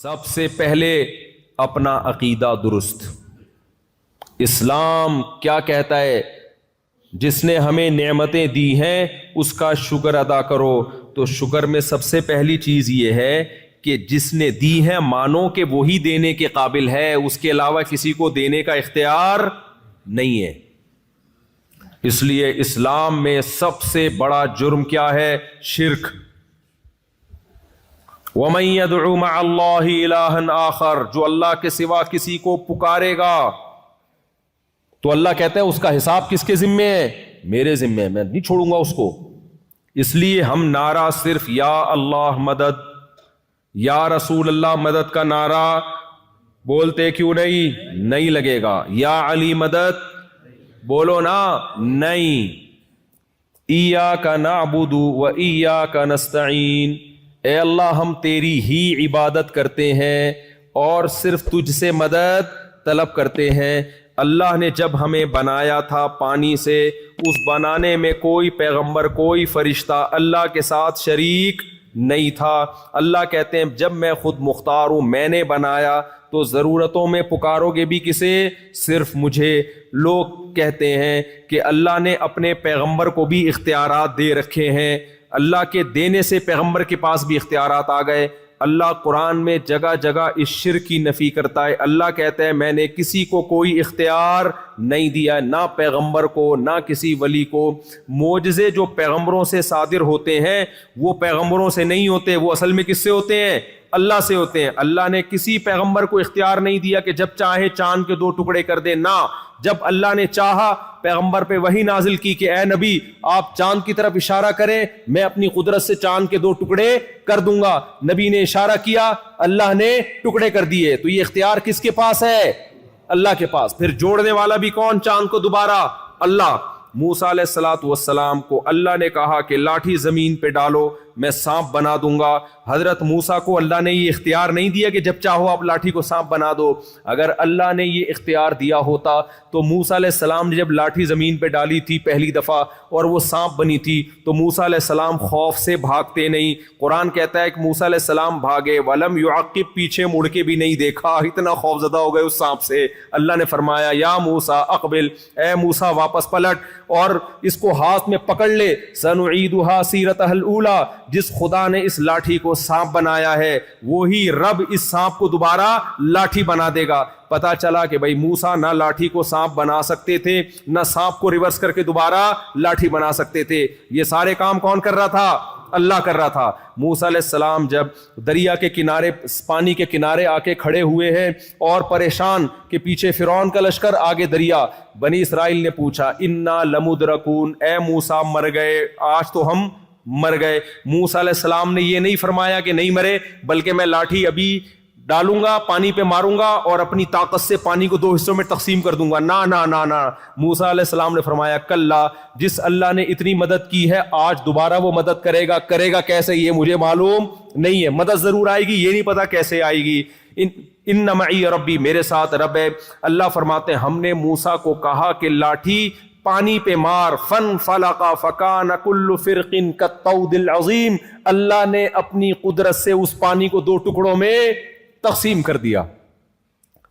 سب سے پہلے اپنا عقیدہ درست. اسلام کیا کہتا ہے؟ جس نے ہمیں نعمتیں دی ہیں اس کا شکر ادا کرو. تو شکر میں سب سے پہلی چیز یہ ہے کہ جس نے دی ہے مانو کہ وہی دینے کے قابل ہے, اس کے علاوہ کسی کو دینے کا اختیار نہیں ہے. اس لیے اسلام میں سب سے بڑا جرم کیا ہے؟ شرک. وَمَن يَدْعُ مَعَ اللَّهِ إِلَٰهًا آخر, جو اللہ کے سوا کسی کو پکارے گا تو اللہ کہتا ہے اس کا حساب کس کے ذمے ہے؟ میرے ذمے ہے, میں نہیں چھوڑوں گا اس کو. اس لیے ہم نعرہ صرف یا اللہ مدد, یا رسول اللہ مدد کا نعرہ بولتے کیوں نہیں لگے گا. یا علی مدد بولو نا, نہیں. ایاک نعبد و ایاک نستعین, اے اللہ ہم تیری ہی عبادت کرتے ہیں اور صرف تجھ سے مدد طلب کرتے ہیں. اللہ نے جب ہمیں بنایا تھا پانی سے, اس بنانے میں کوئی پیغمبر کوئی فرشتہ اللہ کے ساتھ شریک نہیں تھا. اللہ کہتے ہیں جب میں خود مختار ہوں, میں نے بنایا, تو ضرورتوں میں پکارو گے بھی کسے؟ صرف مجھے. لوگ کہتے ہیں کہ اللہ نے اپنے پیغمبر کو بھی اختیارات دے رکھے ہیں. اللہ کے دینے سے پیغمبر کے پاس بھی اختیارات آ گئے. اللہ قرآن میں جگہ جگہ اس شرک کی نفی کرتا ہے. اللہ کہتا ہے میں نے کسی کو کوئی اختیار نہیں دیا, نہ پیغمبر کو نہ کسی ولی کو. معجزے جو پیغمبروں سے صادر ہوتے ہیں وہ پیغمبروں سے نہیں ہوتے, وہ اصل میں کس سے ہوتے ہیں؟ اللہ سے ہوتے ہیں. اللہ نے کسی پیغمبر کو اختیار نہیں دیا کہ جب چاہے چاند کے 2 ٹکڑے کر دے, نہ. جب اللہ نے چاہا پیغمبر پہ وحی نازل کی کہ اے نبی آپ چاند کی طرف اشارہ کریں, میں اپنی قدرت سے چاند کے 2 ٹکڑے کر دوں گا. نبی نے اشارہ کیا, اللہ نے ٹکڑے کر دیے. تو یہ اختیار کس کے پاس ہے؟ اللہ کے پاس. پھر جوڑنے والا بھی کون چاند کو دوبارہ؟ اللہ. موسیٰ علیہ الصلوۃ والسلام کو اللہ نے کہا کہ لاٹھی زمین پہ ڈالو میں سانپ بنا دوں گا. حضرت موسیٰ کو اللہ نے یہ اختیار نہیں دیا کہ جب چاہو آپ لاٹھی کو سانپ بنا دو. اگر اللہ نے یہ اختیار دیا ہوتا تو موسیٰ علیہ السلام نے جب لاٹھی زمین پہ ڈالی تھی پہلی دفعہ اور وہ سانپ بنی تھی تو موسیٰ علیہ السلام خوف سے بھاگتے نہیں. قرآن کہتا ہے کہ موسیٰ علیہ السلام بھاگے, ولم یعقب, پیچھے مڑ کے بھی نہیں دیکھا, اتنا خوف زدہ ہو گئے اس سانپ سے. اللہ نے فرمایا یا موسیٰ اقبل, اے موسیٰ واپس پلٹ اور اس کو ہاتھ میں پکڑ لے. سنعیدھا سیرتھا الاولی, جس خدا نے اس لاٹھی کو سانپ بنایا ہے وہی رب اس سانپ کو دوبارہ لاٹھی بنا دے گا. پتا چلا کہ بھائی موسیٰ نہ لاٹھی کو سانپ بنا سکتے تھے نہ سانپ کو ریورس کر کے دوبارہ لاٹھی بنا سکتے تھے. یہ سارے کام کون کر رہا تھا؟ اللہ کر رہا تھا. موسیٰ علیہ السلام جب دریا کے کنارے, پانی کے کنارے آ کے کھڑے ہوئے ہیں اور پریشان کہ پیچھے فرعون کا لشکر آگے دریا, بنی اسرائیل نے پوچھا انا لمدرکون, اے موسیٰ مر گئے, آج تو ہم مر گئے. موسیٰ علیہ السلام نے یہ نہیں فرمایا کہ نہیں مرے, بلکہ میں لاٹھی ابھی ڈالوں گا, پانی پہ ماروں گا اور اپنی طاقت سے پانی کو 2 حصوں میں تقسیم کر دوں گا. نہ. موسیٰ علیہ السلام نے فرمایا کلا, جس اللہ نے اتنی مدد کی ہے آج دوبارہ وہ مدد کرے گا کیسے یہ مجھے معلوم نہیں ہے. مدد ضرور آئے گی, یہ نہیں پتا کیسے آئے گی. ان معی ربی, میرے ساتھ رب ہے. اللہ فرماتے ہیں ہم نے موسیٰ کو کہا کہ لاٹھی پانی پہ مار, فن فلقا فکان کل فرق کالطود العظیم, اللہ نے اپنی قدرت سے اس پانی کو 2 ٹکڑوں میں تقسیم کر دیا.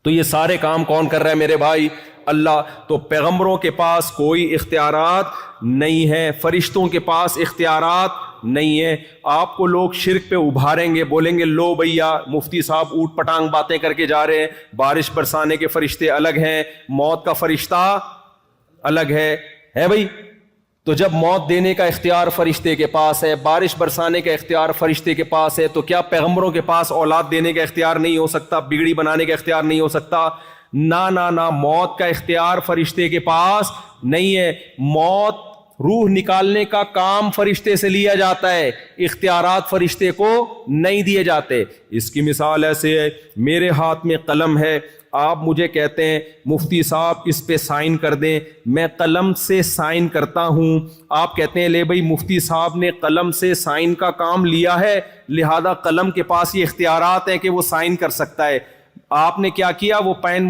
تو یہ سارے کام کون کر رہا ہے میرے بھائی؟ اللہ. تو پیغمبروں کے پاس کوئی اختیارات نہیں ہے, فرشتوں کے پاس اختیارات نہیں ہے. آپ کو لوگ شرک پہ ابھاریں گے, بولیں گے لو بھیا مفتی صاحب اوٹ پٹانگ باتیں کر کے جا رہے ہیں, بارش برسانے کے فرشتے الگ ہیں, موت کا فرشتہ الگ ہے بھائی. تو جب موت دینے کا اختیار فرشتے کے پاس ہے, بارش برسانے کا اختیار فرشتے کے پاس ہے, تو کیا پیغمبروں کے پاس اولاد دینے کا اختیار نہیں ہو سکتا, بگڑی بنانے کا اختیار نہیں ہو سکتا؟ نہ, موت کا اختیار فرشتے کے پاس نہیں ہے. موت, روح نکالنے کا کام فرشتے سے لیا جاتا ہے, اختیارات فرشتے کو نہیں دیے جاتے. اس کی مثال ایسے ہے, میرے ہاتھ میں قلم ہے, آپ مجھے کہتے ہیں مفتی صاحب اس پہ سائن کر دیں, میں قلم سے سائن کرتا ہوں. آپ کہتے ہیں لے بھائی مفتی صاحب نے قلم سے سائن کا کام لیا ہے, لہذا قلم کے پاس یہ اختیارات ہیں کہ وہ سائن کر سکتا ہے. آپ نے کیا کیا, وہ پین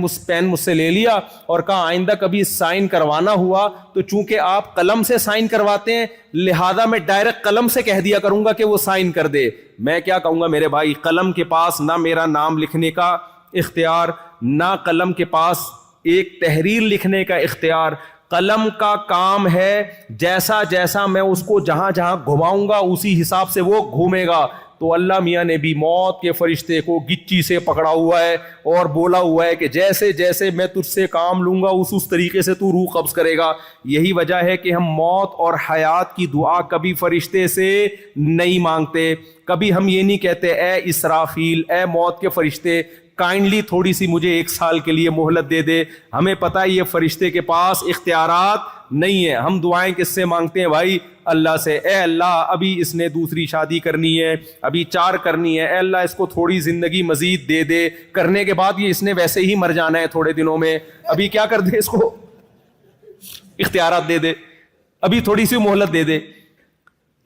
مجھ سے لے لیا اور کہا آئندہ کبھی سائن کروانا ہوا تو چونکہ آپ قلم سے سائن کرواتے ہیں لہذا میں ڈائریکٹ قلم سے کہہ دیا کروں گا کہ وہ سائن کر دے. میں کیا کہوں گا, میرے بھائی قلم کے پاس نہ میرا نام لکھنے کا اختیار, نہ قلم کے پاس ایک تحریر لکھنے کا اختیار. قلم کا کام ہے جیسا جیسا میں اس کو جہاں جہاں گھماؤں گا اسی حساب سے وہ گھومے گا. تو اللہ میاں نے بھی موت کے فرشتے کو گچی سے پکڑا ہوا ہے اور بولا ہوا ہے کہ جیسے جیسے میں تجھ سے کام لوں گا اس طریقے سے تو روح قبض کرے گا. یہی وجہ ہے کہ ہم موت اور حیات کی دعا کبھی فرشتے سے نہیں مانگتے. کبھی ہم یہ نہیں کہتے اے اسرافیل, اے موت کے فرشتے کائنڈلی تھوڑی سی مجھے 1 سال کے لیے مہلت دے دے. ہمیں پتہ ہے یہ فرشتے کے پاس اختیارات نہیں ہے. ہم دعائیں کس سے مانگتے ہیں بھائی؟ اللہ سے. اے اللہ ابھی اس نے دوسری شادی کرنی ہے, ابھی 4 کرنی ہے, اے اللہ اس کو تھوڑی زندگی مزید دے دے, کرنے کے بعد یہ اس نے ویسے ہی مر جانا ہے تھوڑے دنوں میں, ابھی کیا کر دے, اس کو اختیارات دے دے, ابھی تھوڑی سی مہلت دے دے.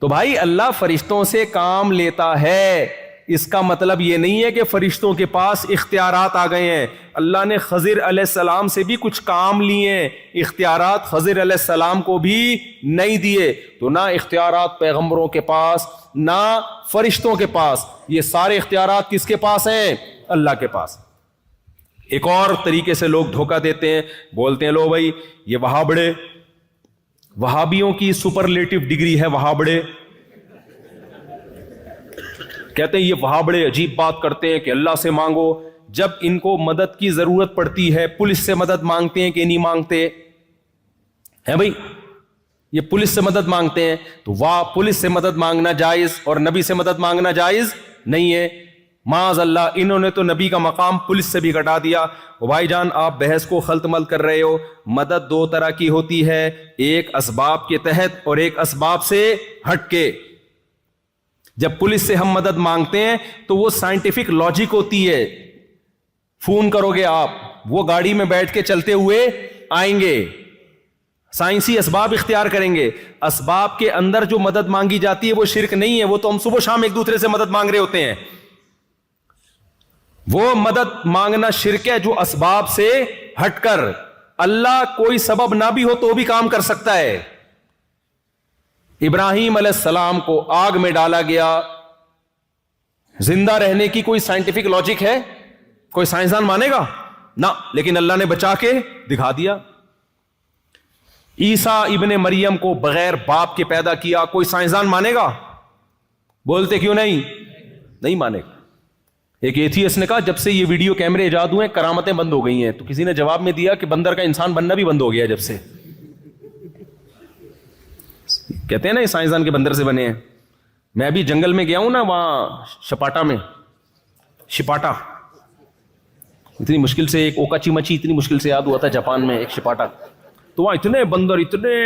تو بھائی اللہ فرشتوں سے کام لیتا ہے, اس کا مطلب یہ نہیں ہے کہ فرشتوں کے پاس اختیارات آ گئے ہیں. اللہ نے خضر علیہ السلام سے بھی کچھ کام لیے ہیں, اختیارات خضر علیہ السلام کو بھی نہیں دیے. تو نہ اختیارات پیغمبروں کے پاس نہ فرشتوں کے پاس, یہ سارے اختیارات کس کے پاس ہیں؟ اللہ کے پاس. ایک اور طریقے سے لوگ دھوکہ دیتے ہیں, بولتے ہیں لو بھائی یہ وہابڑے, وہابیوں کی سپرلیٹو ڈگری ہے وہابڑے. کہتے ہیں یہ وہابڑے عجیب بات کرتے ہیں کہ اللہ سے مانگو, جب ان کو مدد کی ضرورت پڑتی ہے پولیس سے مدد مانگتے ہیں کہ نہیں مانگتے ہیں بھائی؟ یہ پولیس سے مدد مانگتے ہیں تو واہ, پولیس سے مدد مانگنا جائز اور نبی سے مدد مانگنا جائز نہیں ہے. معاذ اللہ, انہوں نے تو نبی کا مقام پولیس سے بھی کٹا دیا. بھائی جان آپ بحث کو خلط ملط کر رہے ہو. مدد 2 طرح کی ہوتی ہے, ایک اسباب کے تحت اور ایک اسباب سے ہٹ کے. جب پولیس سے ہم مدد مانگتے ہیں تو وہ سائنٹیفک لاجک ہوتی ہے. فون کرو گے آپ, وہ گاڑی میں بیٹھ کے چلتے ہوئے آئیں گے, سائنسی اسباب اختیار کریں گے. اسباب کے اندر جو مدد مانگی جاتی ہے وہ شرک نہیں ہے, وہ تو ہم صبح شام ایک دوسرے سے مدد مانگ رہے ہوتے ہیں. وہ مدد مانگنا شرک ہے جو اسباب سے ہٹ کر, اللہ کوئی سبب نہ بھی ہو تو بھی کام کر سکتا ہے. ابراہیم علیہ السلام کو آگ میں ڈالا گیا, زندہ رہنے کی کوئی سائنٹیفک لاجک ہے؟ کوئی سائنسدان مانے گا؟ نہ, لیکن اللہ نے بچا کے دکھا دیا. عیسیٰ ابن مریم کو بغیر باپ کے پیدا کیا, کوئی سائنسدان مانے گا؟ بولتے کیوں نہیں مانے گا. ایک ایتھیسٹ نے کہا جب سے یہ ویڈیو کیمرے ایجاد ہوئے کرامتیں بند ہو گئی ہیں. تو کسی نے جواب میں دیا کہ بندر کا انسان بننا بھی بند ہو گیا جب سے. کہتے ہیں نا یہ سائنسدان کے بندر سے بنے ہیں. میں ابھی جنگل میں گیا ہوں نا, وہاں شپاٹا میں, شپاٹا اتنی مشکل سے, ایک اوکاچی مچی اتنی مشکل سے یاد ہوا تھا جاپان میں, ایک شپاٹا. تو وہاں اتنے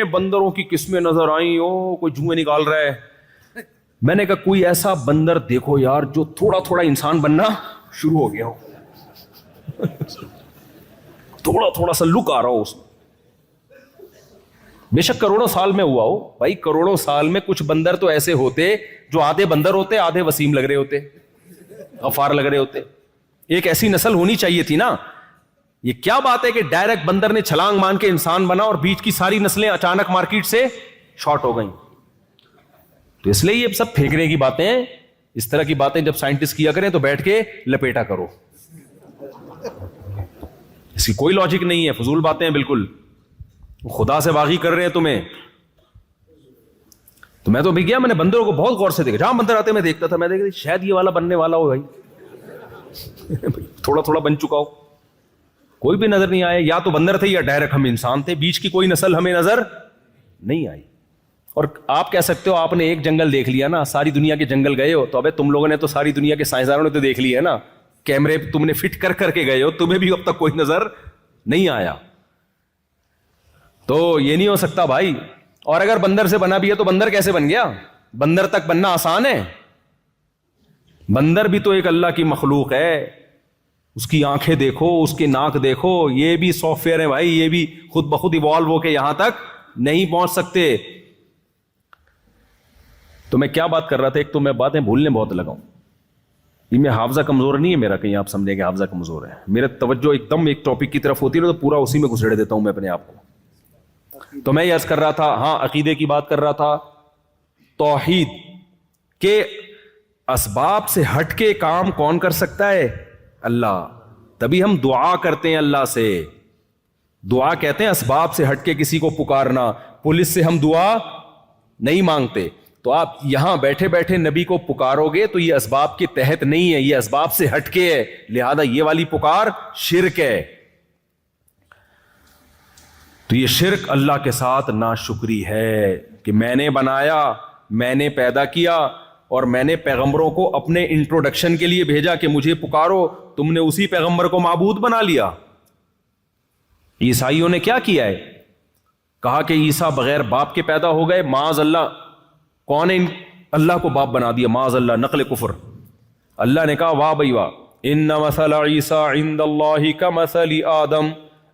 بندروں کی قسمیں نظر آئیں, کوئی جوئیں نکال رہا ہے. میں نے کہا کوئی ایسا بندر دیکھو یار جو تھوڑا تھوڑا انسان بننا شروع ہو گیا ہو, تھوڑا تھوڑا سا لک آ رہا ہو اس میں. بے شک کروڑوں سال میں ہوا ہو بھائی, کروڑوں سال میں کچھ بندر تو ایسے ہوتے جو آدھے بندر ہوتے آدھے وسیم لگ رہے ہوتے, غفار لگ رہے ہوتے. ایک ایسی نسل ہونی چاہیے تھی نا. یہ کیا بات ہے کہ ڈائریکٹ بندر نے چھلانگ مان کے انسان بنا اور بیچ کی ساری نسلیں اچانک مارکیٹ سے شارٹ ہو گئیں. تو اس لیے یہ سب پھینکنے کی باتیں ہیں. اس طرح کی باتیں جب سائنٹسٹ کیا کریں تو بیٹھ کے لپیٹا کرو, اس کی کوئی لاجک نہیں ہے, فضول باتیں ہیں بالکل. خدا سے باغی کر رہے ہیں تمہیں. تو میں تو بھی گیا, میں نے بندروں کو بہت غور سے دیکھا, جہاں بندر آتے میں دیکھتا تھا, میں دیکھتا شاید یہ والا بننے والا ہو بھائی, تھوڑا تھوڑا بن چکا ہو. کوئی بھی نظر نہیں آیا, یا تو بندر تھے یا ڈائریکٹ ہم انسان تھے, بیچ کی کوئی نسل ہمیں نظر نہیں آئی. اور آپ کہہ سکتے ہو آپ نے ایک جنگل دیکھ لیا نا, ساری دنیا کے جنگل گئے ہو, تو ابے تم لوگوں نے تو ساری دنیا کے سائنسدانوں نے تو دیکھ لی ہے نا, کیمرے تم نے فٹ کر کے گئے ہو, تمہیں بھی اب تک کوئی نظر نہیں آیا. تو یہ نہیں ہو سکتا بھائی. اور اگر بندر سے بنا بھی ہے تو بندر کیسے بن گیا؟ بندر تک بننا آسان ہے؟ بندر بھی تو ایک اللہ کی مخلوق ہے, اس کی آنکھیں دیکھو, اس کے ناک دیکھو, یہ بھی سافٹ ویئر ہے بھائی, یہ بھی خود بخود ایوالو ہو کے یہاں تک نہیں پہنچ سکتے. تو میں کیا بات کر رہا تھا, ایک تو میں باتیں بھولنے بہت لگا ہوں. یہ میں حافظہ کمزور نہیں ہے میرا، کہیں آپ سمجھیں کہ حافظہ کمزور ہے، میرا توجہ ایک دم ایک ٹاپک کی طرف ہوتی ہے تو پورا اسی میں گھسیڑ دیتا ہوں میں اپنے آپ کو۔ تو میں یہ عرض کر رہا تھا، ہاں عقیدے کی بات کر رہا تھا، توحید کے اسباب سے ہٹ کے کام کون کر سکتا ہے؟ اللہ۔ تبھی ہم دعا کرتے ہیں اللہ سے، دعا کہتے ہیں اسباب سے ہٹ کے کسی کو پکارنا، پولیس سے ہم دعا نہیں مانگتے۔ تو آپ یہاں بیٹھے بیٹھے نبی کو پکارو گے تو یہ اسباب کے تحت نہیں ہے، یہ اسباب سے ہٹ کے ہے، لہذا یہ والی پکار شرک ہے۔ تو یہ شرک اللہ کے ساتھ ناشکری ہے کہ میں نے بنایا، میں نے پیدا کیا اور میں نے پیغمبروں کو اپنے انٹروڈکشن کے لیے بھیجا کہ مجھے پکارو، تم نے اسی پیغمبر کو معبود بنا لیا۔ عیسائیوں نے کیا کیا ہے؟ کہا کہ عیسیٰ بغیر باپ کے پیدا ہو گئے، معاذ اللہ۔ کون نے اللہ کو باپ بنا دیا؟ معاذ اللہ، نقل کفر۔ اللہ نے کہا واہ بھائی واہ، ان مثل عیسیٰ عند اللہ کمثل آدم،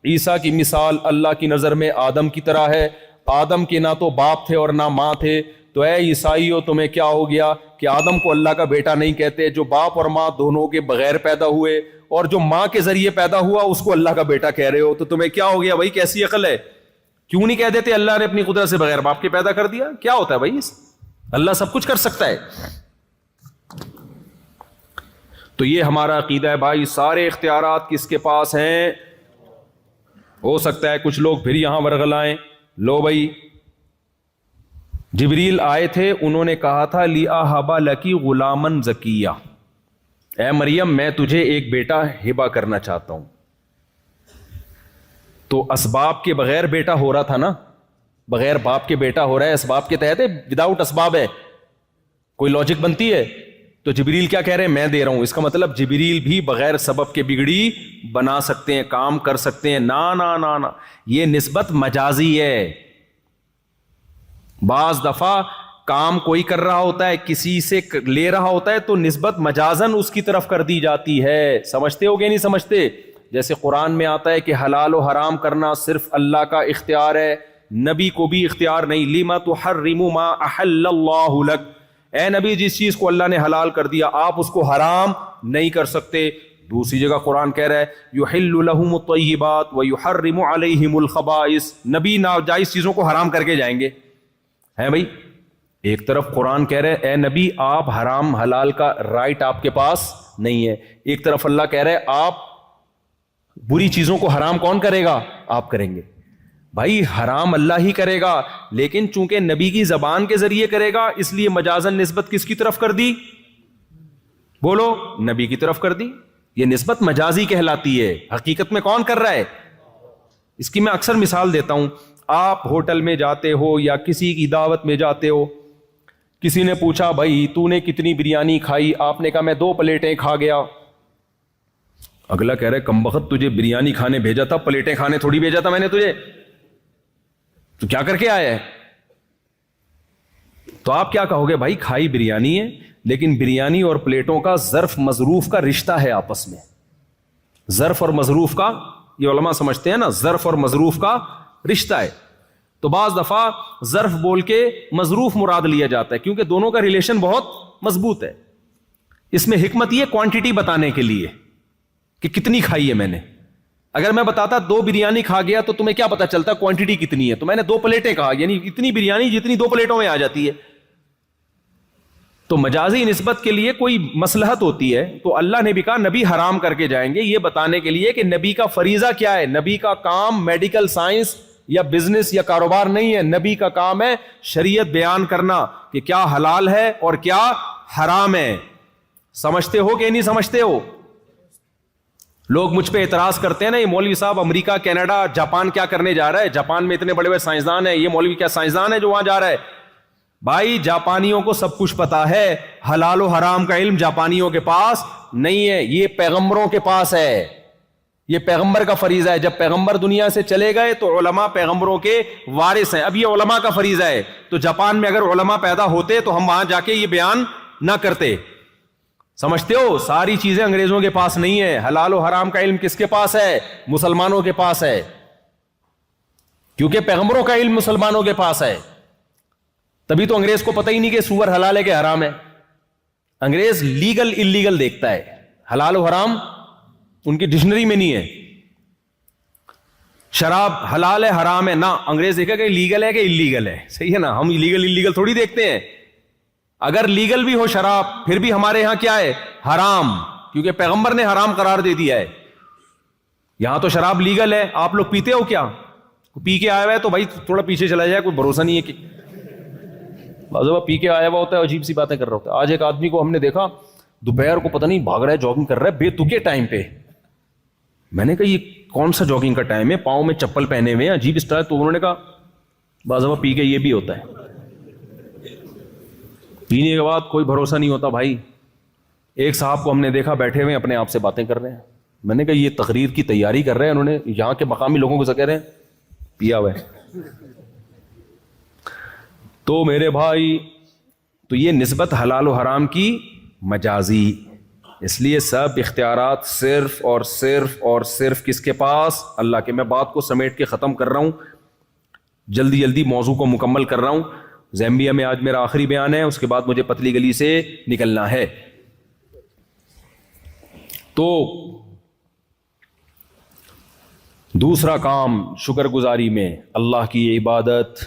عیسیٰ کی مثال اللہ کی نظر میں آدم کی طرح ہے۔ آدم کے نہ تو باپ تھے اور نہ ماں تھے، تو اے عیسائیوں تمہیں کیا ہو گیا کہ آدم کو اللہ کا بیٹا نہیں کہتے، جو باپ اور ماں دونوں کے بغیر پیدا ہوئے، اور جو ماں کے ذریعے پیدا ہوا اس کو اللہ کا بیٹا کہہ رہے ہو، تو تمہیں کیا ہو گیا بھائی؟ کیسی عقل ہے؟ کیوں نہیں کہہ دیتے اللہ نے اپنی قدرت سے بغیر باپ کے پیدا کر دیا؟ کیا ہوتا ہے بھائی؟ اللہ سب کچھ کر سکتا ہے۔ تو یہ ہمارا عقیدہ ہے بھائی، سارے اختیارات کس کے پاس ہیں؟ ہو سکتا ہے کچھ لوگ پھر یہاں ورغلائیں، لو بھائی جبریل آئے تھے، انہوں نے کہا تھا لِأَهَبَ لَكِ غُلَامًا زَكِيًّا، اے مریم میں تجھے ایک بیٹا ہبہ کرنا چاہتا ہوں۔ تو اسباب کے بغیر بیٹا ہو رہا تھا نا، بغیر باپ کے بیٹا ہو رہا ہے، اسباب کے تحت ہے، وداؤٹ اسباب ہے، کوئی لاجک بنتی ہے؟ تو جبریل کیا کہہ رہے ہیں؟ میں دے رہا ہوں۔ اس کا مطلب جبریل بھی بغیر سبب کے بگڑی بنا سکتے ہیں، کام کر سکتے ہیں۔ نا نا نا نا، یہ نسبت مجازی ہے۔ بعض دفعہ کام کوئی کر رہا ہوتا ہے، کسی سے لے رہا ہوتا ہے، تو نسبت مجازن اس کی طرف کر دی جاتی ہے۔ سمجھتے ہو گے نہیں سمجھتے؟ جیسے قرآن میں آتا ہے کہ حلال و حرام کرنا صرف اللہ کا اختیار ہے، نبی کو بھی اختیار نہیں۔ لِمَ تُحَرِّمُ مَا أَحَلَّ اللَّهُ لَكَ، اے نبی جس چیز کو اللہ نے حلال کر دیا آپ اس کو حرام نہیں کر سکتے۔ دوسری جگہ قرآن کہہ رہا ہے يُحِلُّ لَهُمُ الطَّيِّبَاتُ وَيُحَرِّمُ عَلَيْهِمُ الْخَبَائِثَ، نبی ناجائز چیزوں کو حرام کر کے جائیں گے، ہیں بھائی؟ ایک طرف قرآن کہہ رہے اے نبی آپ حرام حلال کا رائٹ آپ کے پاس نہیں ہے، ایک طرف اللہ کہہ رہے آپ بری چیزوں کو حرام کون کرے گا؟ آپ کریں گے۔ بھائی حرام اللہ ہی کرے گا، لیکن چونکہ نبی کی زبان کے ذریعے کرے گا اس لیے مجازن نسبت کس کی طرف کر دی؟ بولو، نبی کی طرف کر دی۔ یہ نسبت مجازی کہلاتی ہے، حقیقت میں کون کر رہا ہے؟ اس کی میں اکثر مثال دیتا ہوں۔ آپ ہوٹل میں جاتے ہو یا کسی کی دعوت میں جاتے ہو، کسی نے پوچھا بھائی تو نے کتنی بریانی کھائی؟ آپ نے کہا میں 2 پلیٹیں کھا گیا۔ اگلا کہہ رہے کمبخت تجھے بریانی کھانے بھیجا تھا، پلیٹیں کھانے تھوڑی بھیجا تھا میں نے تجھے، تو کیا کر کے آیا ہے؟ تو آپ کیا کہو گے؟ بھائی کھائی بریانی ہے، لیکن بریانی اور پلیٹوں کا ظرف مظروف کا رشتہ ہے آپس میں۔ ظرف اور مظروف کا، یہ علماء سمجھتے ہیں نا، ظرف اور مظروف کا رشتہ ہے۔ تو بعض دفعہ ظرف بول کے مظروف مراد لیا جاتا ہے کیونکہ دونوں کا ریلیشن بہت مضبوط ہے۔ اس میں حکمت یہ کوانٹٹی بتانے کے لیے کہ کتنی کھائی ہے میں نے۔ اگر میں بتاتا 2 بریانی کھا گیا تو تمہیں کیا پتا چلتا کوانٹٹی کتنی ہے؟ تو میں نے 2 پلیٹیں کہا، یعنی اتنی بریانی جتنی 2 پلیٹوں میں آ جاتی ہے۔ تو مجازی نسبت کے لیے کوئی مصلحت ہوتی ہے تو اللہ نے بھی کہا نبی حرام کر کے جائیں گے، یہ بتانے کے لیے کہ نبی کا فریضہ کیا ہے۔ نبی کا کام میڈیکل سائنس یا بزنس یا کاروبار نہیں ہے، نبی کا کام ہے شریعت بیان کرنا کہ کیا حلال ہے اور کیا حرام ہے۔ سمجھتے ہو کہ نہیں سمجھتے ہو؟ لوگ مجھ پہ اعتراض کرتے ہیں نا، یہ مولوی صاحب امریکہ کینیڈا جاپان کیا کرنے جا رہا ہے؟ جاپان میں اتنے بڑے بڑے سائنسدان ہیں، یہ مولوی کیا سائنسدان ہے جو وہاں جا رہا ہے؟ بھائی جاپانیوں کو سب کچھ پتا ہے، حلال و حرام کا علم جاپانیوں کے پاس نہیں ہے، یہ پیغمبروں کے پاس ہے، یہ پیغمبر کا فریضہ ہے۔ جب پیغمبر دنیا سے چلے گئے تو علماء پیغمبروں کے وارث ہیں، اب یہ علماء کا فریضہ ہے۔ تو جاپان میں اگر علماء پیدا ہوتے تو ہم وہاں جا کے یہ بیان نہ کرتے۔ سمجھتے ہو؟ ساری چیزیں انگریزوں کے پاس نہیں ہے، حلال و حرام کا علم کس کے پاس ہے؟ مسلمانوں کے پاس ہے، کیونکہ پیغمبروں کا علم مسلمانوں کے پاس ہے۔ تبھی تو انگریز کو پتہ ہی نہیں کہ سور حلال ہے کہ حرام ہے۔ انگریز لیگل انلیگل دیکھتا ہے, حلال و حرام ان کی ڈکشنری میں نہیں ہے. شراب حلال ہے حرام ہے, نہ, انگریز دیکھے کہ لیگل ہے کہ انلیگل ہے. صحیح ہے نا, ہم لیگل انلیگل تھوڑی دیکھتے ہیں. اگر لیگل بھی ہو شراب پھر بھی ہمارے ہاں کیا ہے, حرام, کیونکہ پیغمبر نے حرام قرار دے دیا ہے. یہاں تو شراب لیگل ہے, آپ لوگ پیتے ہو کیا؟ پی کے آیا ہوا ہے تو بھائی تھوڑا پیچھے چلا جائے, کوئی بھروسہ نہیں ہے کہ بعض پی کے آیا ہوا ہوتا ہے, عجیب سی باتیں کر رہا ہوتا ہے. آج ایک آدمی کو ہم نے دیکھا دوپہر کو پتہ نہیں بھاگ رہا ہے, جاگنگ کر رہا ہے بے تکے ٹائم پہ. میں نے کہا یہ کون سا جاگنگ کا ٹائم ہے, پاؤں میں چپل پہنے ہوئے ہیں, عجیب اسٹائل. تو انہوں نے کہا بعض دفعہ پی کے یہ بھی ہوتا ہے. پینے کے بعد کوئی بھروسہ نہیں ہوتا بھائی. ایک صاحب کو ہم نے دیکھا بیٹھے ہوئے اپنے آپ سے باتیں کر رہے ہیں. میں نے کہا یہ تقریر کی تیاری کر رہے ہیں, انہوں نے یہاں کے مقامی لوگوں کو کہہ رہے ہیں پیا ہوا ہے. تو میرے بھائی, تو یہ نسبت حلال و حرام کی مجازی. اس لیے سب اختیارات صرف اور صرف اور صرف کس کے پاس؟ اللہ کے. میں بات کو سمیٹ کے ختم کر رہا ہوں, جلدی جلدی موضوع کو مکمل کر رہا ہوں. زیمبیا میں آج میرا آخری بیان ہے, اس کے بعد مجھے پتلی گلی سے نکلنا ہے. تو دوسرا کام شکر گزاری میں اللہ کی عبادت.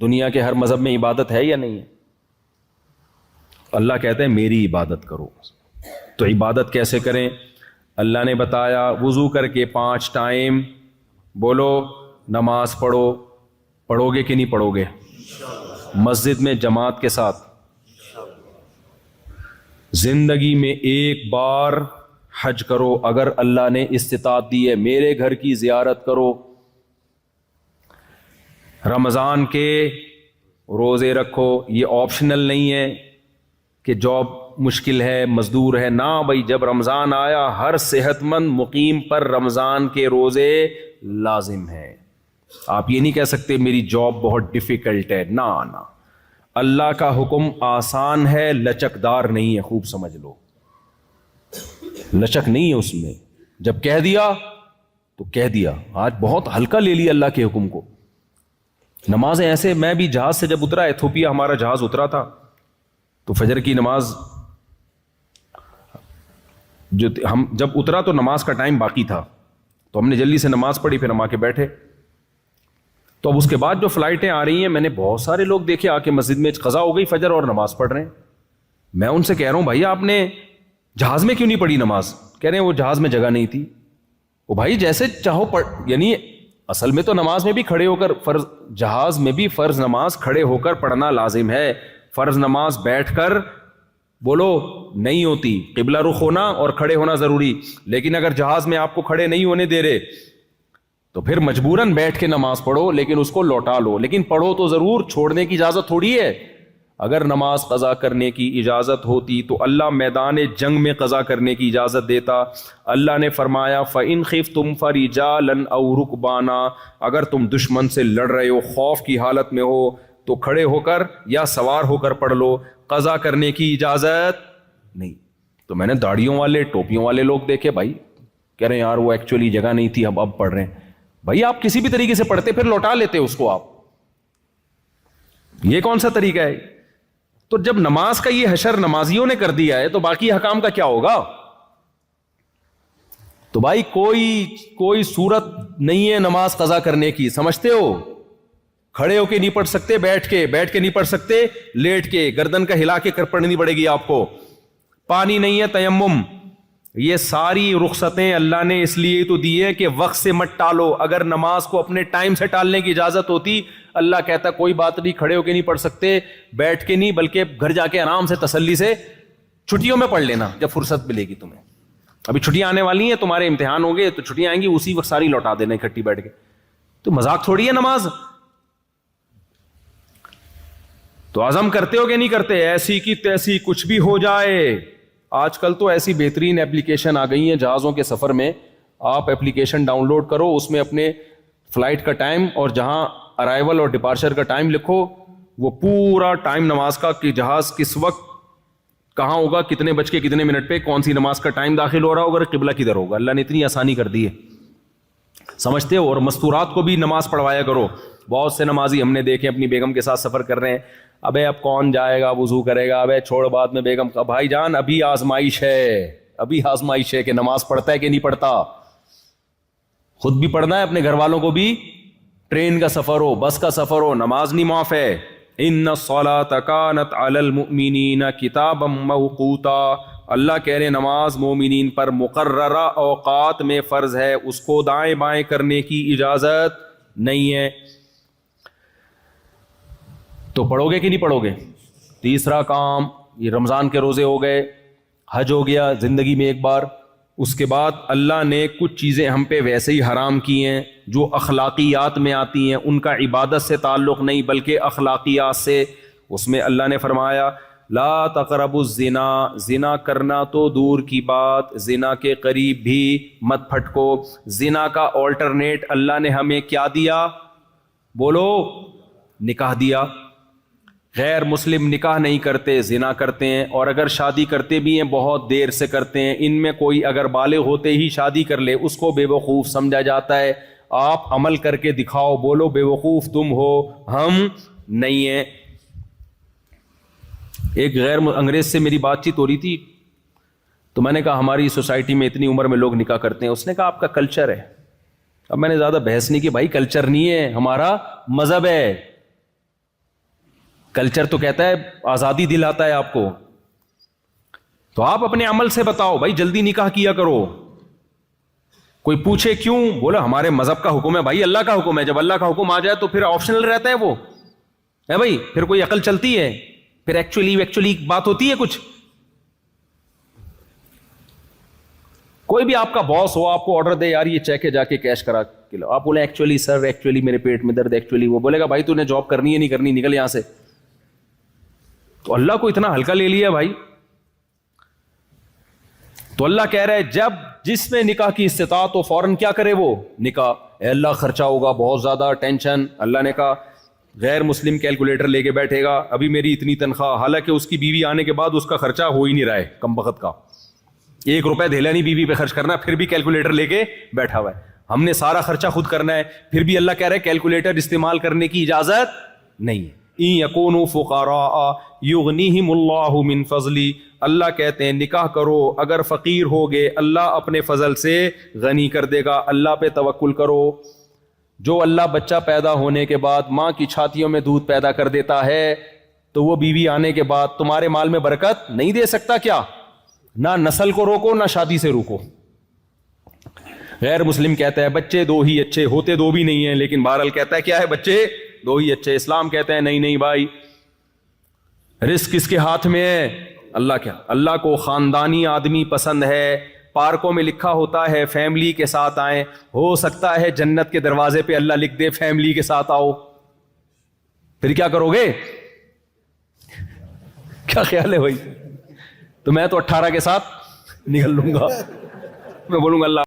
دنیا کے ہر مذہب میں عبادت ہے یا نہیں ہے؟ اللہ کہتے ہیں میری عبادت کرو. تو عبادت کیسے کریں؟ اللہ نے بتایا وضو کر کے 5 ٹائم بولو نماز پڑھو. پڑھو گے کہ نہیں پڑھو گے؟ مسجد میں جماعت کے ساتھ. زندگی میں ایک بار حج کرو اگر اللہ نے استطاعت دی ہے. میرے گھر کی زیارت کرو. رمضان کے روزے رکھو. یہ آپشنل نہیں ہے کہ جاب مشکل ہے, مزدور ہے. نہ بھائی, جب رمضان آیا ہر صحت مند مقیم پر رمضان کے روزے لازم ہیں. آپ یہ نہیں کہہ سکتے میری جاب بہت ڈیفیکلٹ ہے. نہ, اللہ کا حکم آسان ہے, لچکدار نہیں ہے. خوب سمجھ لو, لچک نہیں ہے اس میں. جب کہہ دیا تو کہہ دیا. آج بہت ہلکا لے لیا اللہ کے حکم کو. نمازیں ایسے, میں بھی جہاز سے جب اترا, ایتھوپیا ہمارا جہاز اترا تھا, تو فجر کی نماز جو ہم جب اترا تو نماز کا ٹائم باقی تھا, تو ہم نے جلدی سے نماز پڑھی, پھر ہم آ کے بیٹھے. تو اب اس کے بعد جو فلائٹیں آ رہی ہیں, میں نے بہت سارے لوگ دیکھے آ کے مسجد میں قضا ہو گئی فجر اور نماز پڑھ رہے ہیں. میں ان سے کہہ رہا ہوں بھائی آپ نے جہاز میں کیوں نہیں پڑھی نماز؟ کہہ رہے ہیں وہ جہاز میں جگہ نہیں تھی. وہ بھائی جیسے چاہو پڑھ, یعنی اصل میں تو نماز میں بھی کھڑے ہو کر فرض, جہاز میں بھی فرض نماز کھڑے ہو کر پڑھنا لازم ہے. فرض نماز بیٹھ کر بولو نہیں ہوتی. قبلہ رخ ہونا اور کھڑے ہونا ضروری. لیکن اگر جہاز میں آپ کو کھڑے نہیں ہونے دے رہے تو پھر مجبوراً بیٹھ کے نماز پڑھو, لیکن اس کو لوٹا لو. لیکن پڑھو تو ضرور, چھوڑنے کی اجازت تھوڑی ہے. اگر نماز قضا کرنے کی اجازت ہوتی تو اللہ میدان جنگ میں قضا کرنے کی اجازت دیتا. اللہ نے فرمایا فَإِنْ خِفْتُمْ فَرِجَالًا أَوْ رُكْبَانًا, اگر تم دشمن سے لڑ رہے ہو, خوف کی حالت میں ہو, تو کھڑے ہو کر یا سوار ہو کر پڑھ لو. قضا کرنے کی اجازت نہیں. تو میں نے داڑھیوں والے ٹوپیوں والے لوگ دیکھے, بھائی کہہ رہے ہیں یار وہ ایکچولی جگہ نہیں تھی, اب پڑھ رہے ہیں. بھائی آپ کسی بھی طریقے سے پڑھتے پھر لوٹا لیتے اس کو آپ. یہ کون سا طریقہ ہے؟ تو جب نماز کا یہ حشر نمازیوں نے کر دیا ہے تو باقی حکام کا کیا ہوگا؟ تو بھائی کوئی صورت نہیں ہے نماز قضا کرنے کی, سمجھتے ہو؟ کھڑے ہو کے نہیں پڑھ سکتے, بیٹھ کے نہیں پڑھ سکتے, لیٹ کے گردن کا ہلا کے کر پڑھنی پڑے گی آپ کو. پانی نہیں ہے, تیمم. یہ ساری رخصتیں اللہ نے اس لیے تو دی ہے کہ وقت سے مت ٹالو. اگر نماز کو اپنے ٹائم سے ٹالنے کی اجازت ہوتی, اللہ کہتا کوئی بات نہیں, کھڑے ہو کے نہیں پڑھ سکتے, بیٹھ کے نہیں, بلکہ گھر جا کے آرام سے تسلی سے چھٹیوں میں پڑھ لینا جب فرصت ملے گی تمہیں. ابھی چھٹیاں آنے والی ہیں, تمہارے امتحان ہوں گے, تو چھٹیاں آئیں گی, اسی وقت ساری لوٹا دینا اکٹھی بیٹھ کے. تو مذاق تھوڑی ہے نماز. تو عزم کرتے ہو کہ نہیں کرتے, ایسی کی تیسی کچھ بھی ہو جائے. آج کل تو ایسی بہترین ایپلیکیشن آ گئی ہیں جہازوں کے سفر میں. آپ ایپلیکیشن ڈاؤن لوڈ کرو, اس میں اپنے فلائٹ کا ٹائم اور جہاں ارائیول اور ڈپارچر کا ٹائم لکھو, وہ پورا ٹائم نماز کا کہ جہاز کس وقت کہاں ہوگا, کتنے بج کے کتنے منٹ پہ کون سی نماز کا ٹائم داخل ہو رہا ہوگا, قبلہ کدھر ہوگا. اللہ نے اتنی آسانی کر دی ہے, سمجھتے ہو؟ اور مستورات کو بھی نماز پڑھوایا کرو. بہت سے نمازی ہم نے دیکھے اپنی بیگم کے ساتھ سفر کر رہے ہیں, ابے اب کون جائے گا وضو کرے گا, ابے چھوڑ بعد میں بیگم کا. بھائی جان ابھی آزمائش ہے, ابھی آزمائش ہے کہ نماز پڑھتا ہے کہ نہیں پڑھتا. خود بھی پڑھنا ہے, اپنے گھر والوں کو بھی. ٹرین کا سفر ہو, بس کا سفر ہو, نماز نہیں معاف ہے. ان الصلاۃ کانت علی المؤمنین کتابا موقوتا, اللہ کہہ رہے نماز مومنین پر مقررہ اوقات میں فرض ہے, اس کو دائیں بائیں کرنے کی اجازت نہیں ہے. تو پڑھو گے کہ نہیں پڑھو گے؟ تیسرا کام, یہ رمضان کے روزے ہو گئے, حج ہو گیا زندگی میں ایک بار. اس کے بعد اللہ نے کچھ چیزیں ہم پہ ویسے ہی حرام کی ہیں جو اخلاقیات میں آتی ہیں, ان کا عبادت سے تعلق نہیں بلکہ اخلاقیات سے. اس میں اللہ نے فرمایا لا تقربوا الزنا, زنا کرنا تو دور کی بات, زنا کے قریب بھی مت پھٹکو. زنا کا آلٹرنیٹ اللہ نے ہمیں کیا دیا؟ بولو, نکاح دیا. غیر مسلم نکاح نہیں کرتے, زنا کرتے ہیں, اور اگر شادی کرتے بھی ہیں بہت دیر سے کرتے ہیں. ان میں کوئی اگر بالغ ہوتے ہی شادی کر لے اس کو بے وقوف سمجھا جاتا ہے. آپ عمل کر کے دکھاؤ, بولو بے وقوف تم ہو, ہم نہیں ہیں. ایک غیر انگریز سے میری بات چیت ہو رہی تھی, تو میں نے کہا ہماری سوسائٹی میں اتنی عمر میں لوگ نکاح کرتے ہیں. اس نے کہا آپ کا کلچر ہے. اب میں نے زیادہ بحث نہیں کی, بھائی کلچر نہیں ہے, ہمارا مذہب ہے. کلچر تو کہتا ہے آزادی دلاتا ہے آپ کو, تو آپ اپنے عمل سے بتاؤ بھائی جلدی نکاح کیا کرو. کوئی پوچھے کیوں, بولا ہمارے مذہب کا حکم ہے. بھائی اللہ کا حکم ہے, جب اللہ کا حکم آ جائے تو پھر آپشنل رہتا ہے وہ ہے بھائی, پھر کوئی عقل چلتی ہے, پھر ایکچولی بات ہوتی ہے کچھ. کوئی بھی آپ کا باس ہو, آپ کو آرڈر دے یار یہ چیک ہے جا کے کیش کرا کے لو, آپ بولے ایکچولی سر ایکچولی میرے پیٹ میں درد, ایکچولی وہ بولے گا بھائی تو نے جاب کرنی ہے نہیں کرنی, نکل یہاں سے. تو اللہ کو اتنا ہلکا لے لیا بھائی. تو اللہ کہہ رہا ہے جب جس میں نکاح کی استطاعت ہو فوراً کیا کرے وہ نکاح. اے اللہ خرچہ ہوگا بہت زیادہ, ٹینشن. اللہ نے کہا غیر مسلم کیلکولیٹر لے کے بیٹھے گا, ابھی میری اتنی تنخواہ, حالانکہ اس کی بیوی آنے کے بعد اس کا خرچہ ہو ہی نہیں رہا ہے, کم بخت کا 1 روپے دھیلا نہیں بیوی پہ خرچ کرنا, پھر بھی کیلکولیٹر لے کے بیٹھا ہوا ہے. ہم نے سارا خرچہ خود کرنا ہے, پھر بھی اللہ کہہ رہے کیلکولیٹر استعمال کرنے کی اجازت نہیں ہے. ان یکونوا فقراء یغنیہم اللہ من فضلی, اللہ کہتے ہیں نکاح کرو اگر فقیر ہوگے اللہ اپنے فضل سے غنی کر دے گا. اللہ پہ توکل کرو. جو اللہ بچہ پیدا ہونے کے بعد ماں کی چھاتیوں میں دودھ پیدا کر دیتا ہے, تو وہ بیوی آنے کے بعد تمہارے مال میں برکت نہیں دے سکتا کیا؟ نہ نسل کو روکو نہ شادی سے روکو. غیر مسلم کہتا ہے بچے 2 ہی اچھے, ہوتے 2 بھی نہیں ہیں, لیکن بہرحال کہتا ہے کیا ہے بچے 2 ہی اچھے. اسلام کہتا ہے نہیں بھائی, رزق کس کے ہاتھ میں ہے؟ اللہ. کیا اللہ کو خاندانی آدمی پسند ہے. پارکوں میں لکھا ہوتا ہے فیملی کے ساتھ آئیں, ہو سکتا ہے جنت کے دروازے پہ اللہ لکھ دے فیملی کے ساتھ آؤ, پھر کیا کرو گے؟ کیا خیال ہے بھائی؟ تو میں تو 18 کے ساتھ نکل لوں گا, میں بولوں گا اللہ